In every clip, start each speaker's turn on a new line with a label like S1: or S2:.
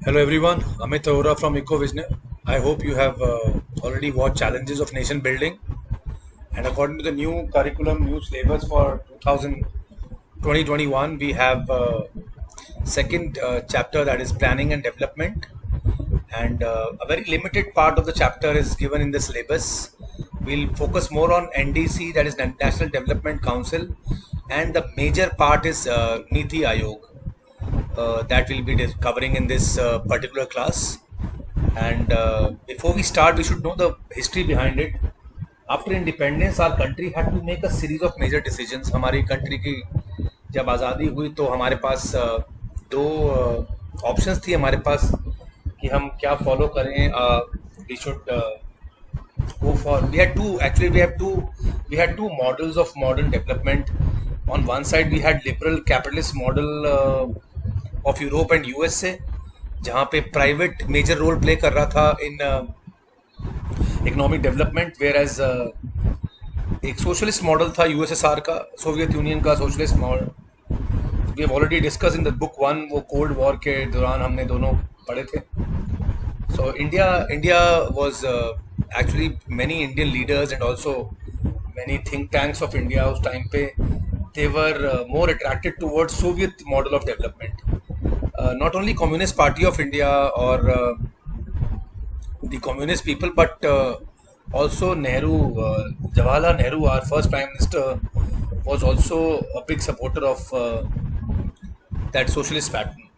S1: Hello everyone, Amit Arora from EcoVisioner. I hope you have already watched Challenges of Nation Building. And according to the new curriculum, new syllabus for 2021, we have second chapter, that is planning and development. And a very limited part of the chapter is given in the syllabus. We'll focus more on NDC, that is National Development Council, and the major part is Niti Aayog, that we'll be covering in this particular class. And before we start, we should know the history behind it. After independence, our country had to make a series of major decisions. हमारी country की जब आज़ादी हुई तो हमारे पास दो options थी हमारे पास कि हम क्या follow करें. We should go for. We had two models of modern development. On one side, we had liberal capitalist model of Europe and USA, जहाँ पे प्राइवेट मेजर रोल प्ले कर रहा था in economic development, whereas एक socialist model था USSR का, Soviet Union का socialist model. We have already discuss in the book one, वो कोल्ड वॉर के दौरान हमने दोनों पढ़े थे. So India was actually many Indian leaders and also many think tanks of India उस टाइम पे they were more attracted towards Soviet model of development. Not only Communist Party of India or the communist people, but also Nehru, Jawaharlal Nehru, our first Prime Minister, was also a big supporter of that socialist pattern.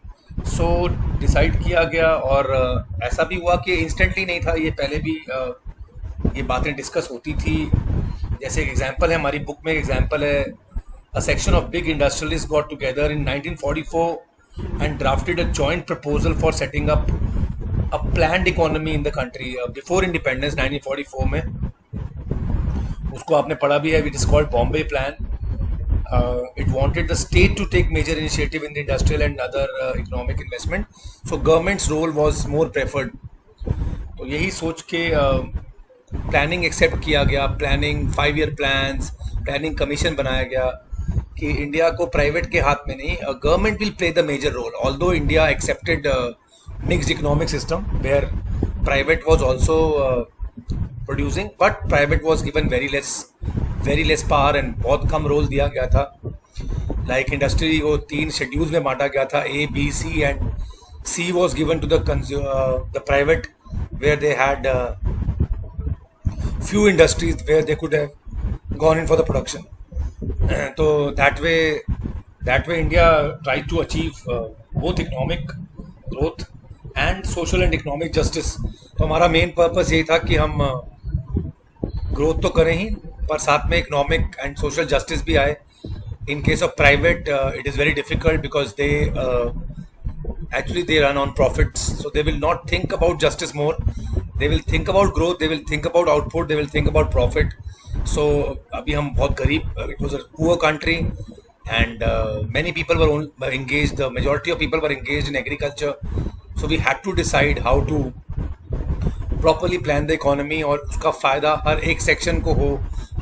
S1: So decide किया गया और ऐसा भी हुआ कि instantly नहीं था, ये पहले भी ये बातें डिस्कस होती थी. जैसे एक एग्जांपल है, हमारी बुक में एग्जांपल है, a section of big industrialists got together in 1944 and drafted a joint proposal for setting up a planned economy in the country before independence 1944 में. उसको आपने पढ़ा भी है, which is called Bombay Plan. It wanted the state to take major initiative in the industrial and other economic investment. So government's role was more preferred. तो यही सोच के प्लानिंग एक्सेप्ट किया गया. Planning 5 year plans, planning commission बनाया गया कि India को प्राइवेट के हाथ में नहीं, government will play the major role. Although India accepted mixed economic system where private was also producing, but private was given very less power and बहुत कम रोल दिया गया था. लाइक इंडस्ट्री को 3 शेड्यूल्स में बांटा गया था, A B C, and C was given to the private where they had few industries where they could have gone in for the production. So that way India tried to achieve both economic growth and social and economic justice. तो हमारा main purpose यही था कि हम growth तो करें ही, पर साथ में इकोनॉमिक एंड सोशल जस्टिस भी आए. In case of private, it is very difficult because actually they run on profits, so they will not think about justice more. They will think about growth, they will think about output, they will think about profit. So अभी हम बहुत गरीब, it was a poor country, and many people were engaged, the majority of people were engaged in agriculture. So we had to decide how to properly plan the economy और उसका फ़ायदा हर एक section को हो,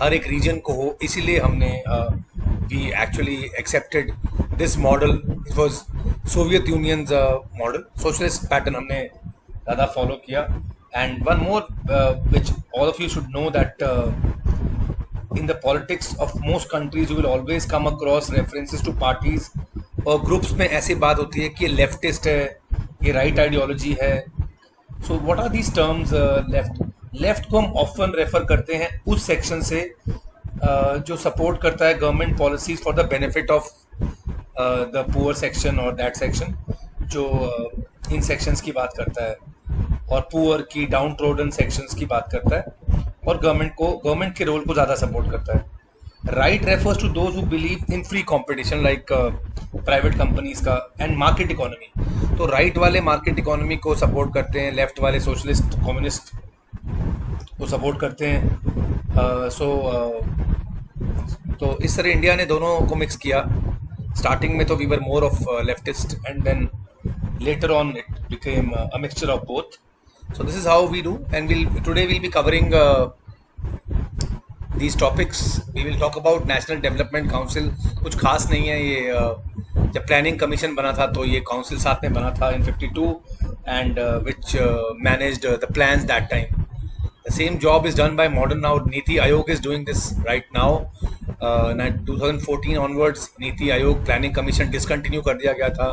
S1: हर एक रीजन को हो. इसीलिए हमने we actually accepted this model. It was Soviet Union's model, socialist pattern हमने ज़्यादा फॉलो किया. And one more which all of you should know, that in the politics of most countries you will always come across references to parties और groups में ऐसी बात होती है कि ये लेफ्टिस्ट है, ये राइट आइडियोलॉजी है. So what are these terms? Left को हम ऑफन रेफर करते हैं उस सेक्शन से जो सपोर्ट करता है government policies for the benefit of the poor section और दैट सेक्शन, जो इन सेक्शंस की बात करता है और पुअर की डाउन ट्रोडन सेक्शंस की बात करता है और गवर्नमेंट के रोल को ज़्यादा सपोर्ट करता है. Right refers to those who believe in free competition like private companies का एंड मार्केट इकोनॉमी. तो राइट वाले मार्केट इकोनॉमी को सपोर्ट करते हैं, लेफ्ट वाले सोशलिस्ट कम्युनिस्ट को सपोर्ट करते हैं. तो इस तरह इंडिया ने दोनों को मिक्स किया. स्टार्टिंग में तो we were more of leftist and then later on it became a mixture of both. So this is how we do, and today we'll be covering these topics. We will talk about National Development Council. कुछ खास नहीं है ये. जब planning commission बना था तो ये काउंसिल साथ में बना था इन 52. and which managed the plans that time. The same job is done by modern now. Niti Aayog is doing this right now. 2014 onwards, NITI Aayog planning commission discontinue कर दिया गया था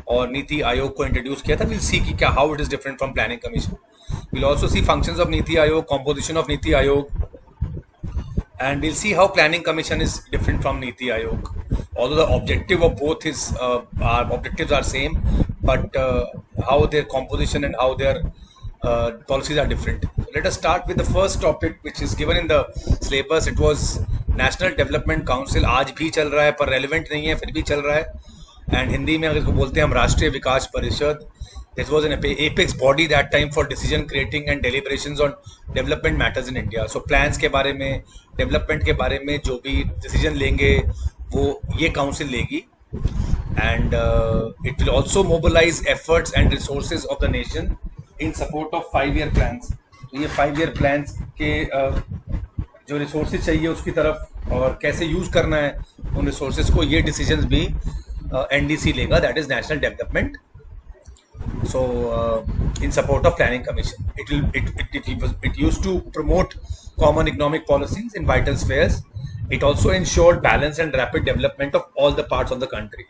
S1: और नीति आयोग को इंट्रोड्यूस किया था. विल सी कि क्या how it is different from planning commission. Will also C functions of NITI Aayog, composition of NITI Aayog, and we'll see how planning commission is different from Niti Aayog. Although the objective of both is our objectives are same, but how their composition and how their policies are different. Let us start with the first topic which is given in the syllabus. It was National Development Council. आज भी चल रहा है पर relevant नहीं है, फिर भी चल रहा है. And हिंदी में अगर इसको बोलते हैं हम राष्ट्रीय विकास परिषद. This was an apex body that time for decision creating and deliberations on development matters in India. So plans के बारे में, development के बारे में जो भी decision लेंगे वो ये council लेगी. And it will also mobilize efforts and resources of the nation in support of 5-year plans. तो ये 5-year plans के जो resources चाहिए उसकी तरफ और कैसे use करना है उन resources को, ये decisions भी NDC लेगा, that is National Development. So in support of planning commission, it used to promote common economic policies in vital spheres. It also ensured balance and rapid development of all the parts of the country.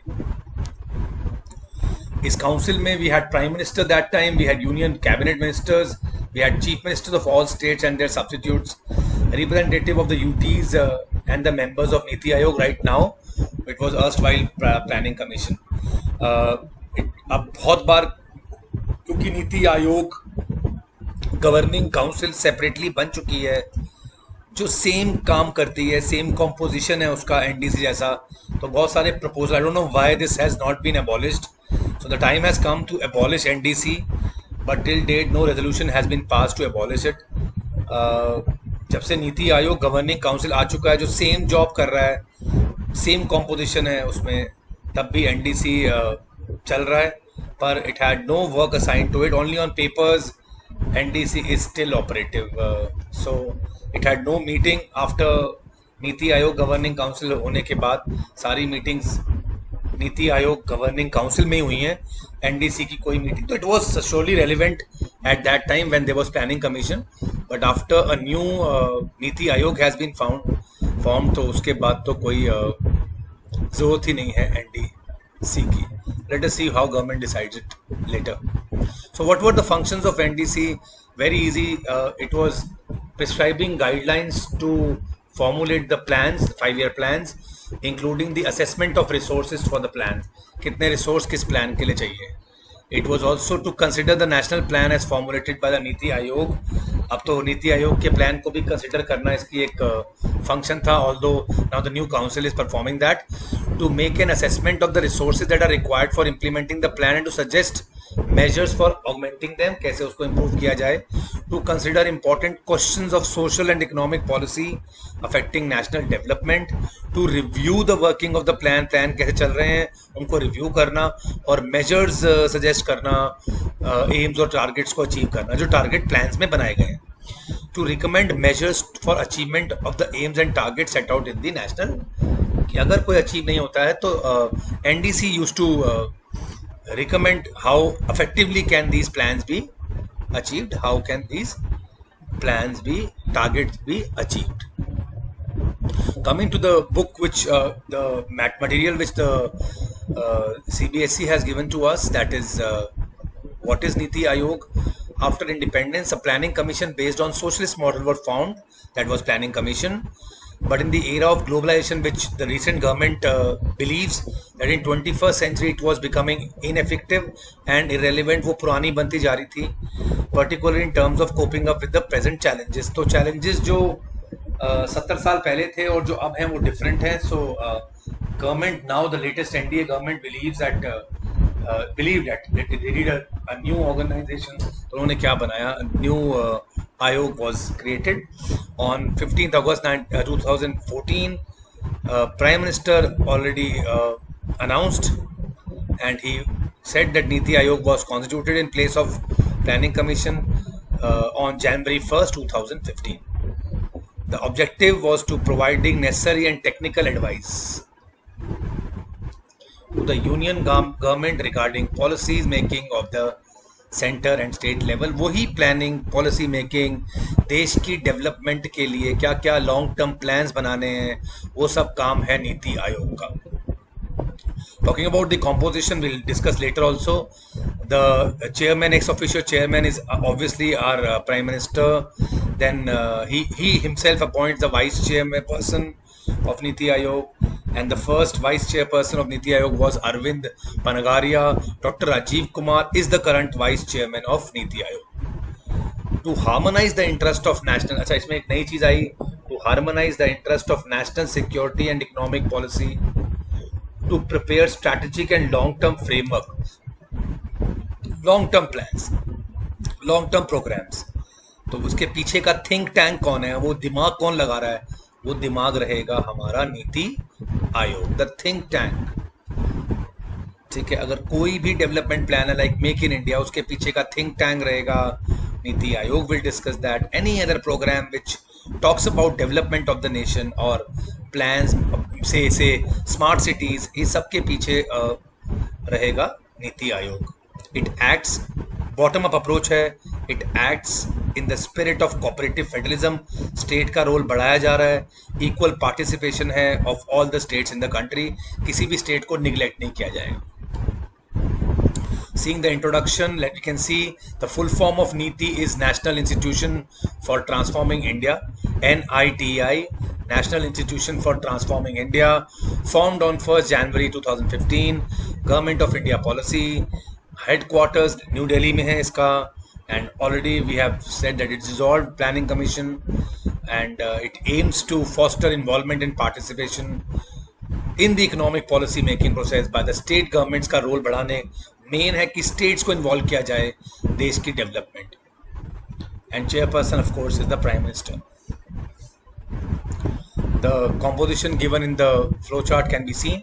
S1: इस council में we had prime minister that time, we had union cabinet ministers, we had chief ministers of all states and their substitutes, representative of the UTs and the members of Niti Aayog. Right now it was erstwhile planning commission. अब बहुत बार क्योंकि NITI Aayog governing council separately बन चुकी है जो same काम करती है, सेम कॉम्पोजिशन है उसका एनडीसी जैसा, तो बहुत सारे proposal, I don't know why this has not been abolished. So the time has come to abolish NDC, but till date no resolution has been pass to abolish it. जब से नीति आयोग governing council आ चुका है जो same job कर रहा है, same composition है उसमें, तब भी एनडीसी चल रहा है, पर it had no work assigned to it. Only on papers NDC is still operative. So it had no meeting after NITI Aayog governing council होने के बाद. सारी meetings NITI Aayog governing council में ही हुई हैं, एनडीसी की कोई मीटिंग. तो it was surely relevant at that time when there was planning commission, but after a new NITI Aayog has been formed, तो उसके बाद तो कोई जरूरत ही नहीं है एनडीसी की. Let us see how government decides it later. So what were the functions of NDC? Very easy. It was prescribing guidelines to formulate the plans, 5-year plans, including the assessment of resources for the plans. कितने resource किस plan के लिए चाहिए. It was also to consider the national plan as formulated by the NITI Aayog. अब तो नीति आयोग के plan को भी कंसिडर करना इसकी एक फंक्शन था, although now the new council is performing that, to make an assessment of the resources that are required for implementing the plan and to suggest measures for augmenting them, कैसे उसको improve किया जाए, to consider important questions of social and economic policy affecting national development, to review the working of the plan कैसे चल रहे हैं उनको review करना और measures suggest करना, एम्स और टारगेट्स को अचीव करना जो टारगेट प्लान्स में बनाए गए हैं, to recommend measures for achievement of the aims and targets set out in the national. कि अगर कोई अचीव नहीं होता है तो NDC used to recommend how effectively can these plans be achieved, how can these plans be, targets be achieved. Coming to the book which the material which the CBSE has given to us, that is what is Niti Aayog. After independence, a planning commission based on socialist model was formed, that was planning commission. But in the era of globalization, which the recent government believes that in 21st century it was becoming ineffective and irrelevant, वो पुरानी बनती जा रही थी, particularly in terms of coping up with the present challenges. तो challenges जो 70 साल पहले थे और जो अब हैं वो different हैं. So government now, the latest NDA government believes that believe that they need a new organization. तो उन्होंने क्या बनाया, new Ayog was created on 15th August 2014. Prime Minister already announced, and he said that Niti Aayog was constituted in place of Planning Commission on January 1st, 2015. The objective was to providing necessary and technical advice to the union government regarding policies making of the centre and state level, वही planning policy making, देश की development के लिए क्या क्या long term plans बनाने हैं, वो सब काम है नीति आयोग का. Talking about the composition, we'll discuss later also. The chairman, ex officio chairman, is obviously our prime minister. Then he himself appoints the vice chairperson of Niti Aayog, and the first vice chairperson of Niti Aayog was Arvind Panagaria. Dr. Rajiv Kumar is the current vice chairman of Niti Aayog. To harmonize the interest of national, अच्छा इसमें एक नई चीज आई, to harmonize the interest of national security and economic policy, to prepare strategic and long-term framework, long-term plans, long-term programs. तो उसके पीछे का think tank कौन है, वो दिमाग कौन लगा रहा है, वो दिमाग रहेगा हमारा NITI Aayog, the think tank. ठीक है, अगर कोई भी डेवलपमेंट प्लान है लाइक मेक इन इंडिया, उसके पीछे का थिंक टैंक रहेगा Niti Aayog. Will discuss that. Any other programme which talks about development of the nation or plans, say smart cities, ये सबके पीछे रहेगा नीति आयोग. It acts bottom up approach है, it acts in the spirit of cooperative federalism. State का role बढ़ाया जा रहा है, इक्वल पार्टिसिपेशन है of all the states in the country, किसी भी स्टेट को निगलेक्ट नहीं किया जाएगा. Seeing the introduction, we can see the full form of NITI is National Institution for Transforming India, NITI, National Institution for Transforming India, formed on 1st January 2015, Government of India Policy, headquarters New Delhi में है इसका, and already we have said that it dissolved Planning Commission, and it aims to foster involvement and participation in the economic policy making process by the state governments. का role बढ़ाने मेन है कि states को involve किया जाए देश की development. And chairperson of course is the prime minister. The composition given in the flow chart can be seen.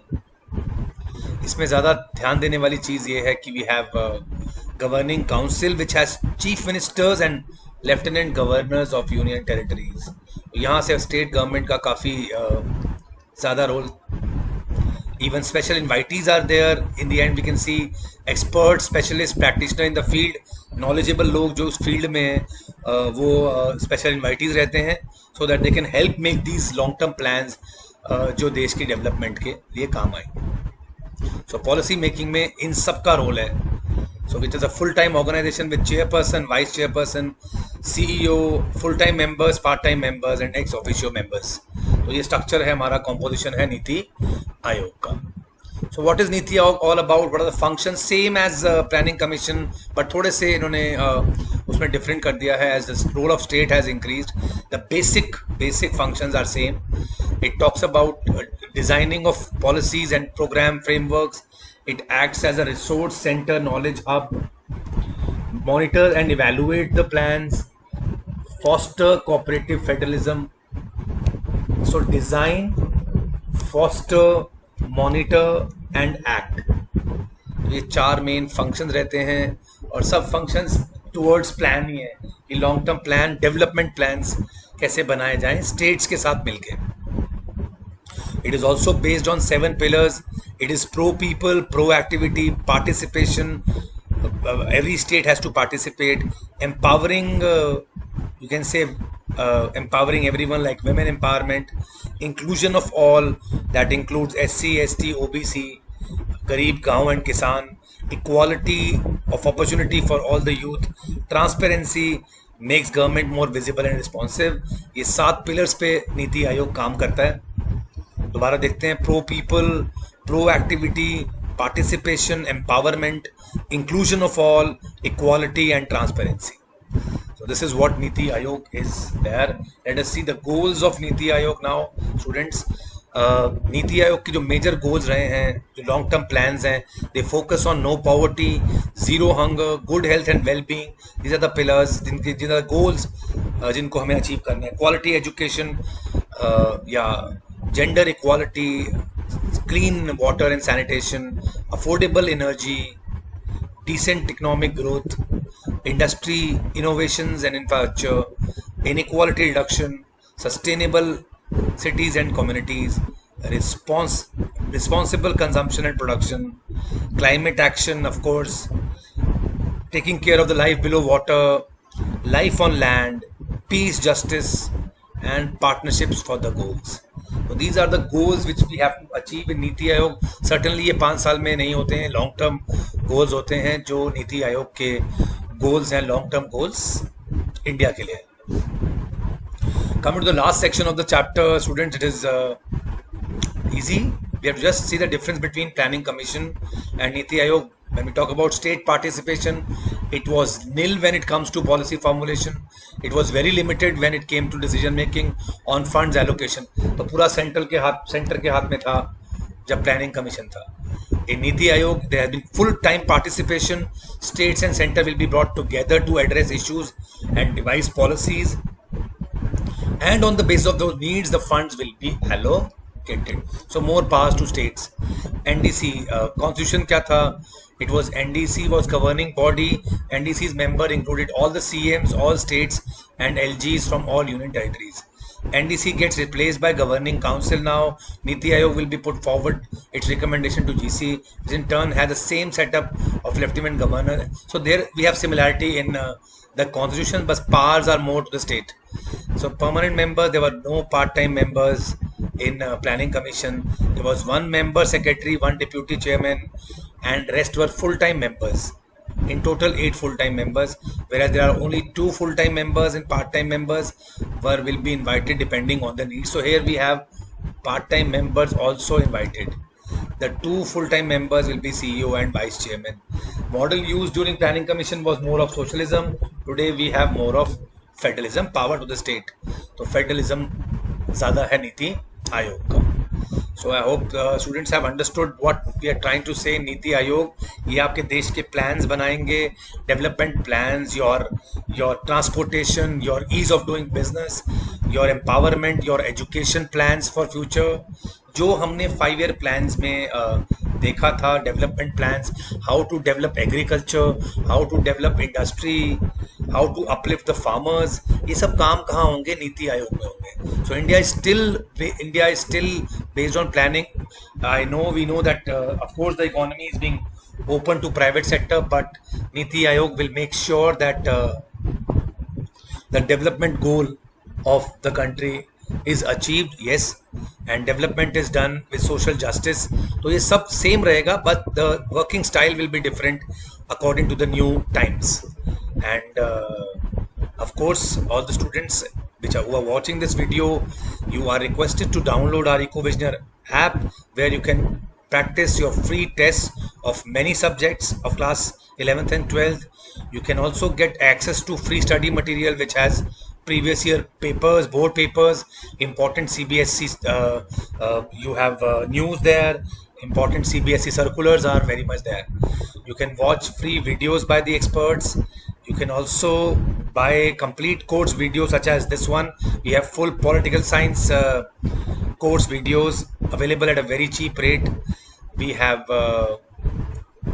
S1: इसमें ज़्यादा ध्यान देने वाली चीज़ ये है कि we have governing council which has chief ministers and lieutenant governors of union territories. यहाँ से स्टेट गवर्नमेंट का काफ़ी ज़्यादा role. Even special invitees are there. In the end, we can see experts, specialists, practitioner in the field, knowledgeable लोग जो उस field में हैं वो special invitees रहते हैं, so that they can help make these long term plans जो देश की डेवलपमेंट के लिए काम आए. So policy making में इन सब का रोल है. So which is a full-time organization with chairperson, vice chairperson, CEO, full-time members, part-time members and ex officio members. तो ये स्ट्रक्चर है, हमारा कॉम्पोजिशन है नीति आयोग का. So what is NITI Aayog all about? What are the functions? Same as planning commission, but थोड़े से इन्होंने उसमें डिफरेंट कर दिया है as the role of state has increased. The basic functions are same. It talks about designing of policies and program frameworks. It acts as a resource center, knowledge hub, monitor and evaluate the plans, foster cooperative federalism. So design, foster, monitor and act. ये चार main functions रहते हैं और सब functions towards plan ही है कि long term plan, development plans कैसे बनाए जाएं स्टेट्स के साथ मिलके. It is also based on 7 pillars. It is pro people, pro activity, participation. Every state has to participate. Empowering, you can say empowering everyone, like women empowerment, inclusion of all, that includes SC, ST, OBC, Garib, Gaon and Kisan, equality of opportunity for all the youth, transparency, makes government more visible and responsive. ये 7 pillars पे नीति आयोग काम करता है. दोबारा देखते हैं. Pro people, pro activity, participation, empowerment, inclusion of all, equality and transparency. So this is what Niti Aayog is there. Let us see the goals of Niti Aayog now, students. NITI Aayog की जो major goals रहे हैं, जो long term plans हैं, they focus on no poverty, zero hunger, good health and well being. These are the pillars जिनके goals जिनको हमें achieve करना है. क्वालिटी एजुकेशन या gender equality, clean water and sanitation, affordable energy, decent economic growth, industry, innovations and infrastructure, inequality reduction, sustainable cities and communities, responsible consumption and production, climate action, of course, taking care of the life below water, life on land, peace, justice, and partnerships for the goals. So these are the goals which we have to achieve in NITI Aayog. Certainly ये 5 साल में नहीं होते हैं, long term goals होते हैं जो नीति आयोग के goals हैं, long term goals India के लिए. Coming to the last section of the chapter, students, it is easy. We have to just see the difference between Planning Commission and Niti Aayog. When we talk about state participation, it was nil when it comes to policy formulation. It was very limited when it came to decision making on funds allocation. तो पूरा centre के हाथ में था जब planning commission था. In Niti Aayog, there has been full-time participation. States and center will be brought together to address issues and devise policies. And on the basis of those needs, the funds will be allocated. So more powers to states. NDC constitution क्या था? It was NDC was governing body. NDC's member included all the CMs, all states, and LGs from all union territories. NDC gets replaced by governing council now. Niti Aayog will be put forward its recommendation to GC, which in turn has the same setup of lieutenant governor. So there we have similarity in the constitution, but powers are more to the state. So permanent members, there were no part-time members in planning commission. There was one member secretary, one deputy chairman, and rest were full-time members. In total 8 full-time members, whereas there are only 2 full-time members and part-time members will be invited depending on the needs. So here we have part-time members also invited. The 2 full-time members will be CEO and vice chairman. Model used during planning commission was more of socialism. Today we have more of federalism, power to the state. तो federalism ज़्यादा है नीति आयोग का. So I hope students have understood what we are trying to say. NITI Aayog ये आपके देश के plans बनाएंगे, development plans, your transportation, your ease of doing business, your empowerment, your education plans for future. जो हमने 5 ईयर प्लान्स में देखा था, development plans, how to develop agriculture, how to develop industry, how to uplift the farmers, ये सब काम कहाँ होंगे? नीति आयोग में होंगे. So India is still based on planning. We know that of course the economy is being open to private sector, but Niti Aayog will make sure that the development goal of the country is achieved, yes, and development is done with social justice. तो ये सब same रहेगा, but the working style will be different according to the new times. And of course, all the students who are watching this video, you are requested to download our EcoVisioner app, where you can practice your free tests of many subjects of class 11th and 12th. You can also get access to free study material which has previous year papers, board papers, important CBSE, you have news there, important CBSE circulars are very much there. You can watch free videos by the experts. You can also buy complete course videos such as this one. We have full political science course videos available at a very cheap rate. We have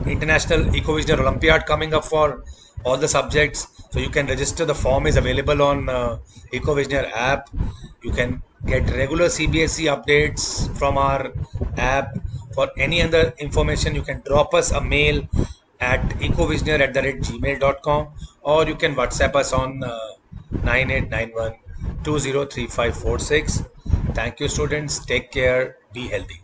S1: International EcoVisioner Olympiad coming up for all the subjects. So you can register. The form is available on EcoVisioner app. You can get regular CBSE updates from our app. For any other information, you can drop us a mail at ecovisioner@gmail.com, or you can WhatsApp us on 9891 203546. Thank you, students. Take care. Be healthy.